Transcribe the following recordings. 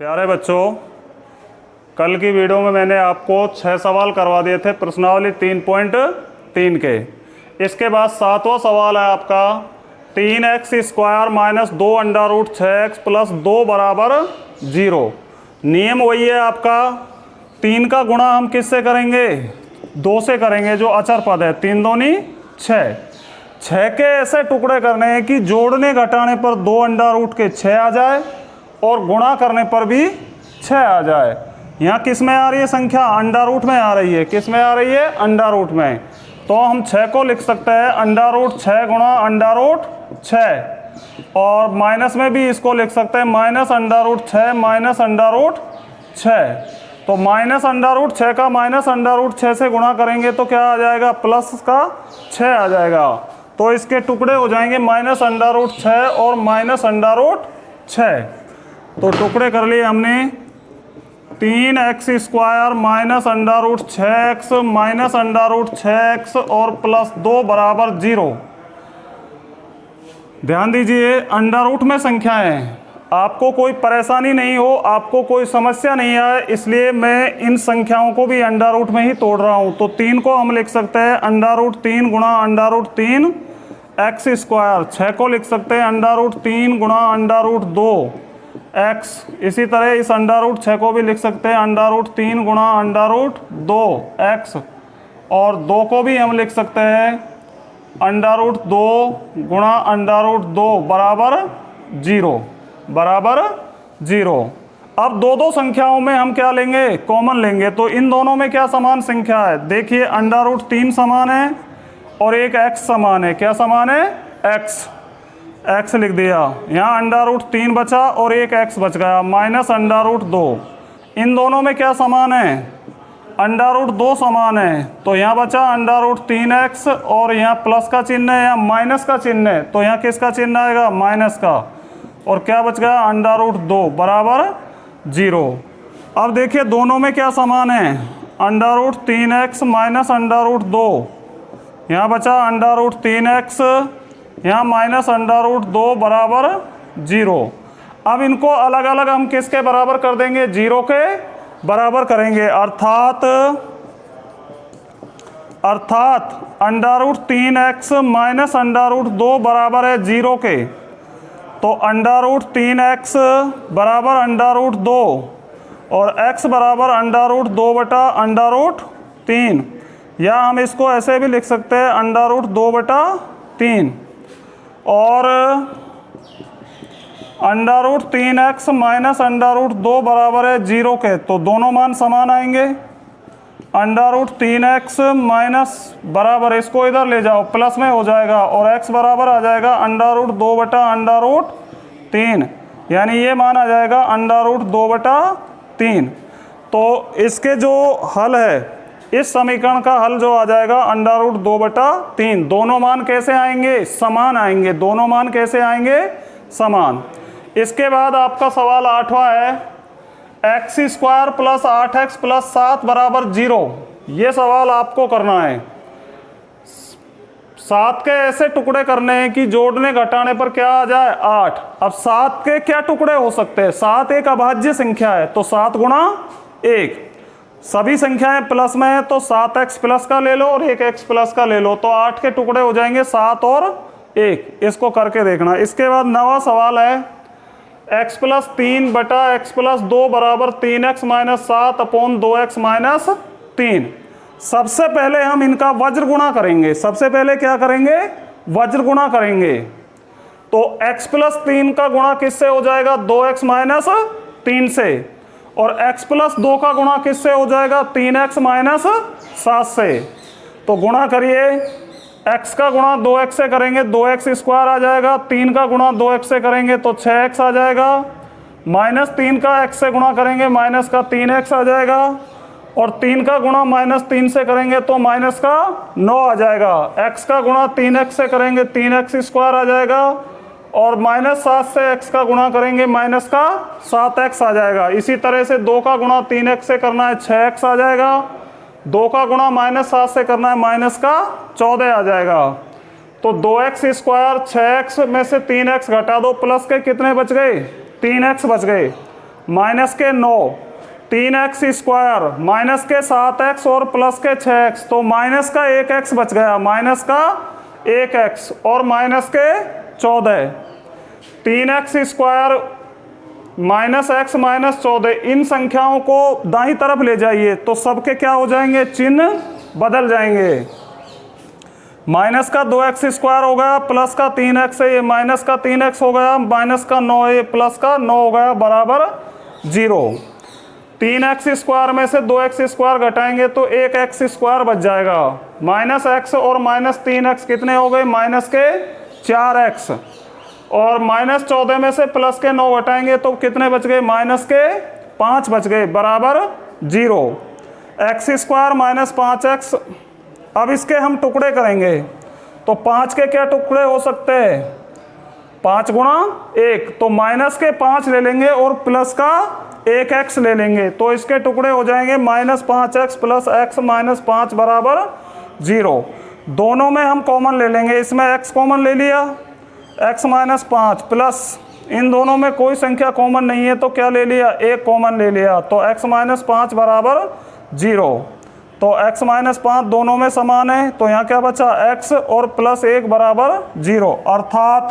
प्यारे बच्चों, कल की वीडियो में मैंने आपको 6 सवाल करवा दिए थे प्रश्नावली 3.3 के। इसके बाद 7वां सवाल है आपका 3x² माइनस 2 अंडा रूट 6x प्लस 2 बराबर 0। नियम वही है आपका, 3 का गुणा हम किससे करेंगे? 2 से करेंगे, जो अचर पद है। 3 दूनी 6। 6 के ऐसे टुकड़े करने हैं कि जोड़ने घटाने पर 2 अंडा रूट के 6 आ जाए और गुणा करने पर भी 6 आ जाए। यहाँ किस में आ रही है संख्या? अंडा रूट में आ रही है। किस में आ रही है? अंडा रूट में। तो हम 6 को लिख सकते हैं अंडा रूट 6 गुणा अंडा रूट 6, और माइनस में भी इसको लिख सकते हैं माइनस अंडा रूट 6 माइनस अंडा रूट 6। तो माइनस अंडा रूट 6 का माइनस अंडा रूट 6 से गुणा करेंगे तो क्या आ जाएगा? प्लस का 6 आ जाएगा। तो इसके टुकड़े हो जाएंगे माइनस अंडा रूट 6 और माइनस अंडा रूट 6। तो टुकड़े कर लिए हमने। 3x² माइनस अंडा रूट 6x माइनस अंडा रूट 6x और प्लस 2 बराबर 0। ध्यान दीजिए, अंडा रूट में संख्याएं हैं, आपको कोई परेशानी नहीं हो, आपको कोई समस्या नहीं आए, इसलिए मैं इन संख्याओं को भी अंडा रूट में ही तोड़ रहा हूं। तो 3 को हम लिख सकते हैं अंडा रूट 3 गुणा अंडा रूट 3 x²। 6 को लिख सकते हैं अंडा रूट 3 गुणा अंडा रूट 2 x। इसी तरह इस अंडा रूट 6 को भी लिख सकते हैं अंडा रूट 3 गुणा अंडा रूट 2 x, और 2 को भी हम लिख सकते हैं अंडा रूट 2 गुणा अंडा रूट 2 बराबर 0 बराबर 0। अब दो संख्याओं में हम क्या लेंगे? कॉमन लेंगे। तो इन दोनों में क्या समान संख्या है? देखिए, अंडा रूट 3 समान है और एक x समान है। क्या समान है? x लिख दिया। यहाँ अंडा रूट 3 बचा और एक x बच गया, माइनस अंडा रूट 2। इन दोनों में क्या समान है? अंडा रूट 2 समान है। तो यहाँ बचा अंडा रूट 3x और यहाँ प्लस का चिन्ह है, यहाँ माइनस का चिन्ह है। तो यहाँ किसका चिन्ह आएगा? माइनस का। और क्या बच गया? अंडा रूट 2 बराबर 0। अब देखिए दोनों में क्या समान है? अंडा रूट 3x माइनस अंडा रूट 2। यहाँ बचा अंडा रूट 3x, यहाँ माइनस अंडा रूट 2 बराबर 0। अब इनको अलग अलग हम किसके बराबर कर देंगे? 0 के बराबर करेंगे। अर्थात अंडा रूट 3x माइनस अंडा रूट 2 बराबर है 0 के। तो अंडा रूट 3x बराबर अंडा रूट 2 और x बराबर अंडा रूट 2 बटा अंडा रूट 3, या हम इसको ऐसे भी लिख सकते हैं अंडा रूट 2 बटा 3। और अंडा रूट 3x माइनस अंडा रूट 2 बराबर है 0 के। तो दोनों मान समान आएंगे। अंडा रूट 3x माइनस बराबर, इसको इधर ले जाओ, प्लस में हो जाएगा, और x बराबर आ जाएगा अंडा रूट 2 बटा अंडा रूट 3, यानी ये मान आ जाएगा अंडा रूट 2 बटा 3। तो इसके जो हल है, इस समीकरण का हल जो आ जाएगा अंडा रूट 2 बटा 3। दोनों मान कैसे आएंगे? समान आएंगे। दोनों मान कैसे आएंगे? समान। इसके बाद आपका सवाल 8वां है, x² प्लस 8x प्लस 7 बराबर 0। ये सवाल आपको करना है। 7 के ऐसे टुकड़े करने हैं कि जोड़ने घटाने पर क्या आ जाए? 8। अब 7 के क्या टुकड़े हो सकते हैं? 7 एक अभाज्य संख्या है, तो 7 गुणा 1। सभी संख्याएं प्लस में है, तो 7x प्लस का ले लो और एक x प्लस का ले लो, तो 8 के टुकड़े हो जाएंगे 7 और 1। इसको करके देखना। इसके बाद 9वां सवाल है, x प्लस 3 बटा x प्लस 2 बराबर 3x minus 7 upon 2x minus 3। सबसे पहले हम इनका वज्र गुणा करेंगे। सबसे पहले क्या करेंगे? वज्र गुणा करेंगे। तो x प्लस 3 का गुणा किससे हो जाएगा? 2x माइनस 3 से। और x प्लस 2 का गुणा किससे हो जाएगा? 3x माइनस 7 से। तो गुणा करिए, x का गुणा 2x से करेंगे 2x² आ जाएगा, 3 का गुणा 2x से करेंगे तो 6x आ जाएगा, माइनस 3 का x से गुणा करेंगे माइनस का 3x आ जाएगा, और 3 का गुणा माइनस 3 से करेंगे तो माइनस का 9 आ जाएगा। x का गुणा 3x से करेंगे 3x² आ जाएगा, और माइनस 7 से x का गुणा करेंगे माइनस का 7x आ जाएगा। इसी तरह से 2 का गुणा 3x से करना है 6x आ जाएगा, 2 का गुणा माइनस 7 से करना है माइनस का 14 आ जाएगा। तो 2x² 6x में से 3x घटा दो, प्लस के कितने बच गए? 3x बच गए। माइनस के 9, 3x स्क्वायर माइनस के 7x और प्लस के 6x, तो माइनस का 1x बच गया, माइनस का 1x और माइनस के 14, 3x square minus x minus 14। इन संख्याओं को दाईं तरफ ले जाइए तो सबके क्या हो जाएंगे, चिन्ह बदल जाएंगे। माइनस का 2x स्क्वायर हो गया, प्लस का 3x है, ये माइनस का 3x हो गया, माइनस का 9 है, प्लस का 9 हो गया, बराबर 0। 3x स्क्वायर में से 2x स्क्वायर घटाएंगे तो 1x स्क्वायर बच जाएगा। माइनस x और माइनस 3x कितने हो गए, माइनस के 4x, और माइनस 14 में से प्लस के 9 घटाएंगे तो कितने बच गए, माइनस के 5 बच गए, बराबर 0। x स्क्वायर माइनस 5x, अब इसके हम टुकड़े करेंगे तो 5 के क्या टुकड़े हो सकते हैं, 5 गुणा 1, तो माइनस के 5 ले लेंगे और प्लस का 1x ले लेंगे, तो इसके टुकड़े हो जाएंगे minus 5x plus x minus 5 बराबर 0। दोनों में हम कॉमन ले लेंगे, इसमें x कॉमन ले लिया, x माइनस 5 प्लस इन दोनों में कोई संख्या कॉमन नहीं है तो क्या ले लिया, 1 कॉमन ले लिया, तो x माइनस 5 बराबर 0। तो x माइनस 5 दोनों में समान है, तो यहाँ क्या बचा, x और प्लस 1 बराबर 0, अर्थात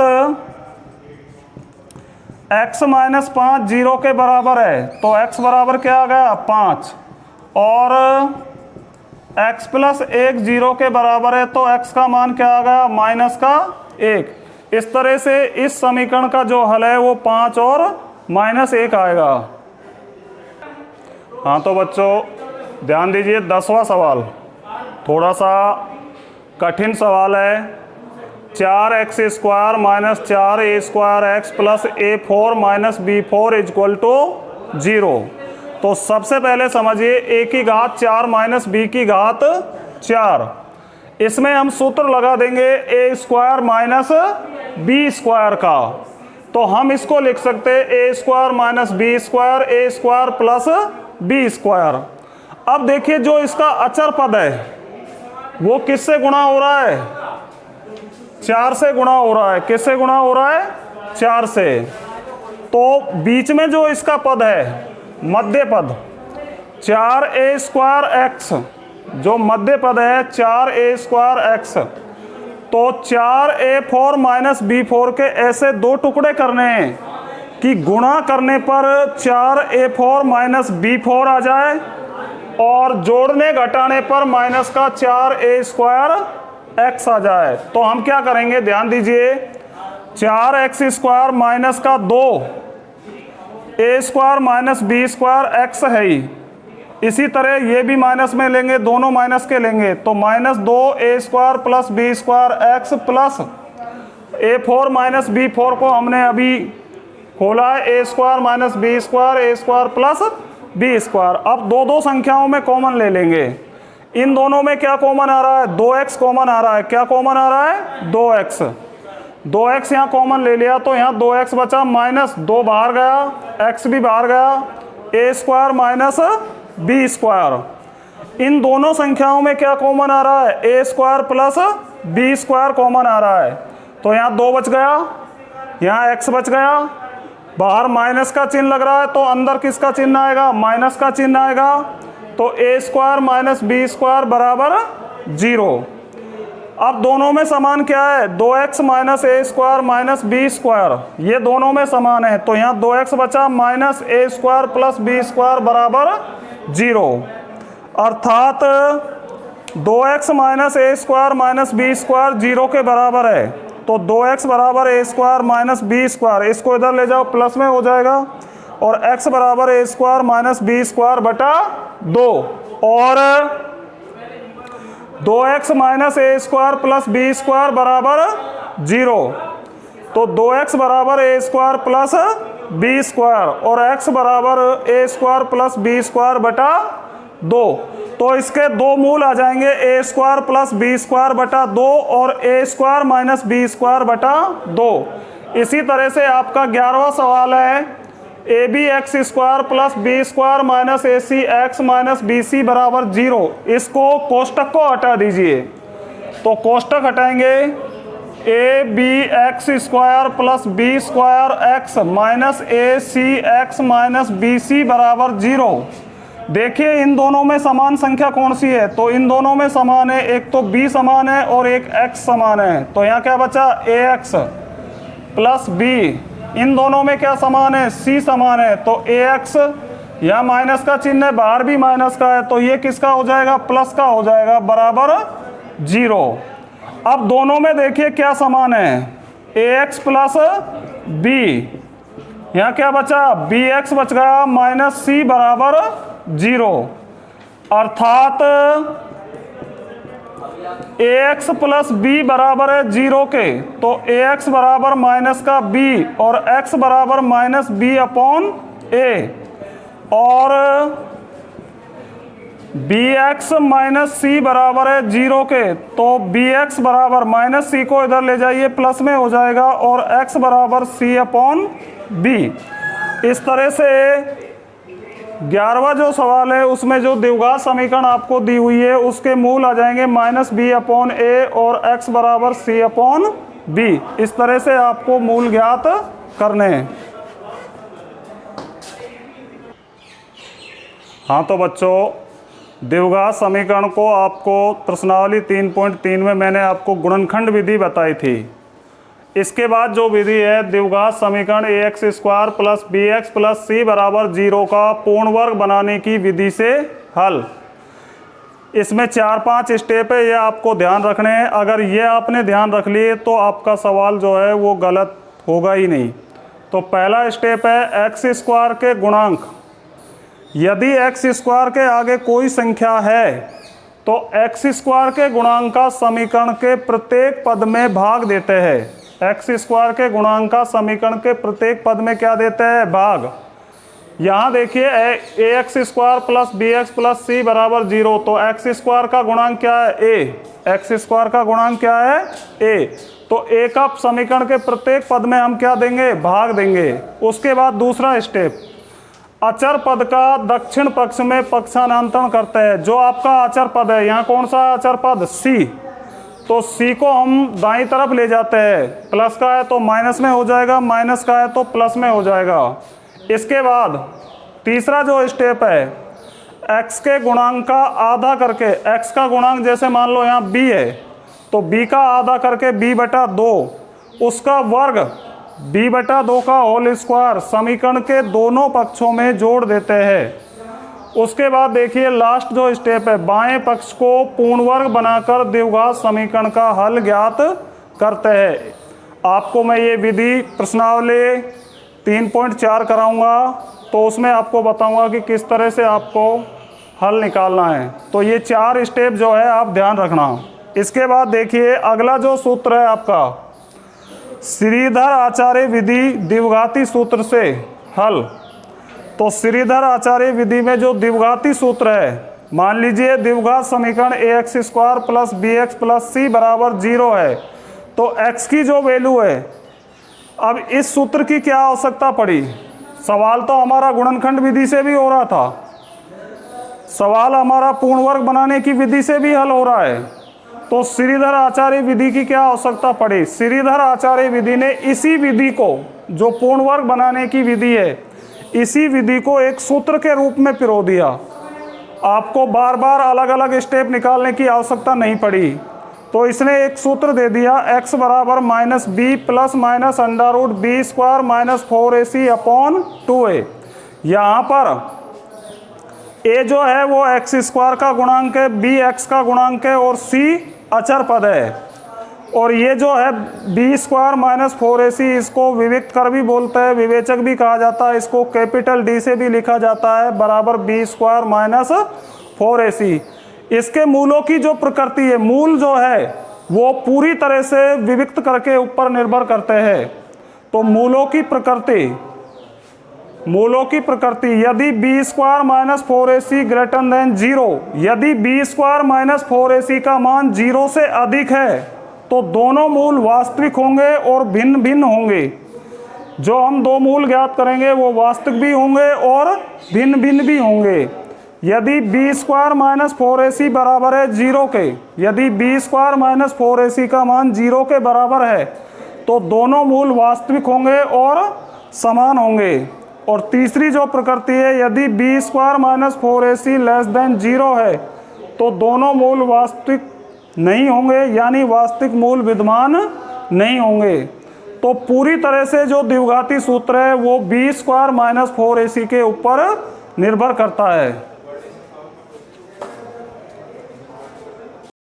x माइनस 5 0 के बराबर है, तो x बराबर क्या आ गया, 5, और x प्लस 1 0 के बराबर है, तो x का मान क्या आ गया, माइनस का 1। इस तरह से इस समीकरण का जो हल है वो 5 और माइनस 1 आएगा। हाँ तो बच्चों ध्यान दीजिए, 10वां सवाल थोड़ा सा कठिन सवाल है। 4x square minus 4a square X plus a4 minus b4 equal to 0। तो सबसे पहले समझिए a की घात 4 माइनस b की घात 4, इसमें हम सूत्र लगा देंगे a square minus b square का, तो हम इसको लिख सकते हैं a square minus b square, a square plus b square. अब देखिए जो इसका अचर पद है वो किससे गुणा हो रहा है, 4 से गुणा हो रहा है। किससे गुणा हो रहा है, 4 से। तो बीच में जो इसका पद है मध्य पद 4a स्क्वायर एक्स, जो मध्य पद है 4a स्क्वायर एक्स, तो 4a4 माइनस b4 के ऐसे दो टुकड़े करने हैं कि गुणा करने पर 4a4 माइनस b4 आ जाए और जोड़ने घटाने पर माइनस का 4a स्क्वायर एक्स आ जाए। तो हम क्या करेंगे, ध्यान दीजिए, 4x स्क्वायर माइनस का 2a square minus b square x है ही, इसी तरह ये भी माइनस में लेंगे, दोनों माइनस के लेंगे, तो minus 2a square plus b square X plus a4 minus b4 को हमने अभी खोला है, a square minus b square a square plus b square. अब दो संख्याओं में कॉमन ले लेंगे, इन दोनों में क्या कॉमन आ रहा है, 2x कॉमन आ रहा है। क्या कॉमन आ रहा है, 2x यहाँ कॉमन ले लिया, तो यहाँ 2x बचा, माइनस 2 बाहर गया, x भी बाहर गया, a square minus b square. इन दोनों संख्याओं में क्या कॉमन आ रहा है, a square plus b square common आ रहा है, तो यहाँ 2 बच गया, यहाँ x बच गया, बाहर माइनस का चिन्ह लग रहा है तो अंदर किसका चिन्ह आएगा, माइनस का चिन्ह आएगा, तो a square minus b square बराबर 0। अब दोनों में समान क्या है, 2x minus a square minus b square, ये दोनों में समान है, तो यहाँ 2x बचा, minus a square plus b square बराबर 0, अर्थात 2x minus a square minus b square 0 के बराबर है। तो 2x बराबर a square minus b square, इसको इधर ले जाओ, प्लस में हो जाएगा, और x बराबर a square minus b square बटा 2, और 2x minus a square plus b square बराबर 0, तो 2x बराबर a square plus b square और x बराबर a square plus b square बटा 2। तो इसके दो मूल आ जाएंगे, a square plus b square बटा 2 और a square minus b square बटा 2। इसी तरह से आपका 11वां सवाल है, ए B X square plus B square minus A C X minus B C बराबर 0। इसको कोष्टक को हटा दीजिए, तो कोष्टक हटाएंगे, A B X square plus B square X minus A C X minus B C बराबर 0। देखिए इन दोनों में समान संख्या कौन सी है, तो इन दोनों में समान है, एक तो b समान है और एक x समान है। तो यहाँ क्या बचा, ax प्लस b। इन दोनों में क्या समान है, c समान है। तो ax यहाँ माइनस का चिन्ह है, बाहर भी माइनस का है, तो ये किसका हो जाएगा, प्लस का हो जाएगा, बराबर 0। अब दोनों में देखिए क्या समान है, ax प्लस b। यहाँ क्या बचा, bx बच गया माइनस c बराबर 0। अर्थात ax प्लस b बराबर है 0 के, तो ax बराबर माइनस का b और x बराबर माइनस b अपॉन a, और bx माइनस c बराबर है 0 के, तो bx बराबर माइनस c को इधर ले जाइए, प्लस में हो जाएगा, और x बराबर c अपॉन b। इस तरह से 11वां जो सवाल है उसमें जो द्विघात समीकरण आपको दी हुई है उसके मूल आ जाएंगे माइनस बी अपॉन ए और x बराबर c अपॉन b। इस तरह से आपको मूल ज्ञात करने हैं। हाँ तो बच्चों, द्विघात समीकरण को आपको प्रश्नावली 3.3 में मैंने आपको गुणनखंड विधि बताई थी। इसके बाद जो विधि है द्विघात समीकरण ax square plus bx plus c बराबर 0 का पूर्ण वर्ग बनाने की विधि से हल। इसमें 4-5 स्टेप है, ये आपको ध्यान रखने हैं। अगर ये आपने ध्यान रख लिए तो आपका सवाल जो है वो गलत होगा ही नहीं। तो पहला स्टेप है एक्स स्क्वायर के गुणांक। यदि एक्स स्क्वायर के आगे कोई संख्या है तो एक्स स्क्वायर के गुणांक का समीकरण के प्रत्येक पद में भाग देते हैं। एक्स स्क्वायर के गुणांक का समीकरण के प्रत्येक पद में क्या देते हैं, भाग। यहाँ देखिए a x square plus b x plus c बराबर 0, तो एक्स स्क्वायर का गुणांक क्या है, ए। एक्स स्क्वायर का गुणांक क्या है, ए। तो ए का समीकरण के प्रत्येक पद में हम क्या देंगे, भाग देंगे। उसके बाद दूसरा स्टेप, अचर पद का दक्षिण पक्ष में पक्षांतरण करते हैं। जो आपका अचर पद है, यहाँ कौन सा अचर पद, सी, तो सी को हम दाईं तरफ ले जाते हैं। प्लस का है तो माइनस में हो जाएगा, माइनस का है तो प्लस में हो जाएगा। इसके बाद तीसरा जो स्टेप है, x के गुणांक का आधा करके, x का गुणांक जैसे मान लो यहाँ b है, तो b का आधा करके b/2 उसका वर्ग b/2 का होल स्क्वायर समीकरण के दोनों पक्षों में जोड़ देते हैं। उसके बाद देखिए लास्ट जो स्टेप है, बाएं पक्ष को पूर्ण वर्ग बनाकर द्विघात समीकरण का हल ज्ञात करते हैं। आपको मैं ये विधि प्रश्नावली 3.4 कराऊंगा, तो उसमें आपको बताऊंगा कि किस तरह से आपको हल निकालना है। तो ये 4 स्टेप जो है आप ध्यान रखना। इसके बाद देखिए अगला जो सूत्र है आपका, श्रीधर आचार्य विधि द्विघाती सूत्र से हल। तो श्रीधर आचार्य विधि में जो द्विघाती सूत्र है, मान लीजिए द्विघात समीकरण ax square plus bx plus c बराबर 0 है, तो x की जो वैल्यू है, अब इस सूत्र की क्या आवश्यकता पड़ी। सवाल तो हमारा गुणनखंड विधि से भी हो रहा था, सवाल हमारा पूर्ण वर्ग बनाने की विधि से भी हल हो रहा है, तो श्रीधर आचार्य विधि की क्या आवश्यकता पड़ी। श्रीधर आचार्य विधि ने इसी विधि को, जो पूर्ण वर्ग बनाने की विधि है, इसी विधि को एक सूत्र के रूप में पिरो दिया। आपको बार बार अलग अलग स्टेप निकालने की आवश्यकता नहीं पड़ी। तो इसने एक सूत्र दे दिया, x बराबर minus B plus minus under root B square minus 4ac upon 2a। यहाँ पर a जो है वो एक्स स्क्वायर का गुणांक है, b x का गुणांक है और c अचर पद है। और ये जो है बी स्क्वायर माइनस 4ac, इसको विविक्त कर भी बोलते हैं, विवेचक भी कहा जाता है, इसको कैपिटल डी से भी लिखा जाता है, बराबर बी स्क्वायर माइनस 4ac। इसके मूलों की जो प्रकृति है, मूल जो है वो पूरी तरह से विविक्त करके ऊपर निर्भर करते हैं। तो मूलों की प्रकृति यदि B square minus 4ac greater than 0, यदि बी स्क्वायर माइनस 4ac का मान 0 से अधिक है तो दोनों मूल वास्तविक होंगे और भिन्न भिन्न होंगे। जो हम दो मूल ज्ञात करेंगे वो वास्तविक भी होंगे और भिन्न भिन्न भी होंगे। यदि बी स्क्वायर माइनस 4ac बराबर है 0 के, यदि बी स्क्वायर माइनस 4ac का मान 0 के बराबर है तो दोनों मूल वास्तविक होंगे और समान होंगे। और तीसरी जो प्रकृति है, यदि B square minus 4ac less than 0 है तो दोनों मूल वास्तविक नहीं होंगे, यानी वास्तविक मूल विद्यमान नहीं होंगे। तो पूरी तरह से जो द्विघाती सूत्र है वो बी स्क्वायर माइनस 4ac के ऊपर निर्भर करता है।